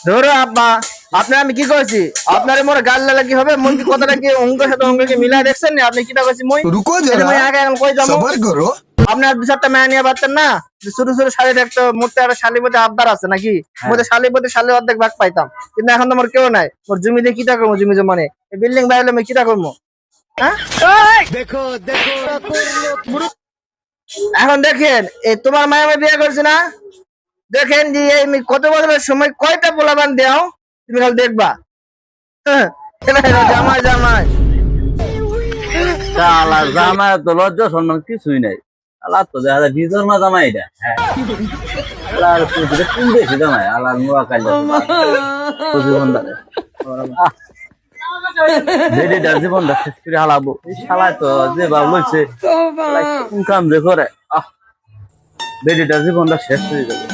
ধরো আব্বা, আপনার আমি কি করছি? আপনার মোর গাল লাগি হবে, মন কি কথাটা কি অঙ্কের সাথে অঙ্ককে মিলাই দেখছেন না? আপনি কিটা করছি মই रुको এই যে जरा মই আগে এখন কই যাবো? सबर करो। আপনার দু চারটা মেয়ে নিয়ে পারতেন না? যে ছোট ছোট শাড়ি দেখতো, মোটে একটা শালির মধ্যে আবদার আছে নাকি? মধ্যে শালির মধ্যে শালির অর্ধেক ভাগ পাইতাম, কিন্তু এখন তো আমার কেউ নাই। ওর জমি দিয়ে কিটা করবো? জমি জমানে বিল্ডিং বাইরে আমি কিটা করবো? হ্যাঁ, এখন দেখেন এই তোমার মায়ের আমি বিয়ে করছি না, দেখেন যে এই কত বছরের সময় কয়টা পোলাবান দেও, তুমি খালি দেখবা। হ্যাঁ, জামাই জামাই শালা জামাই তো লজ্জা সম্মান কিছুই নাই। শালা তো দেখা যায় বিজর না জামাই এটা। হ্যাঁ শালার পুজোটা কোন দেশে জামাই আলার মোয়া কাইলা জীবনটা বেডিটা জীবনটা শেষ করে হালাবো। এই শালায় তো যে ভাব লইছে কোন কাম যে করে, বেডিটার জীবনটা শেষ হয়ে যাবে।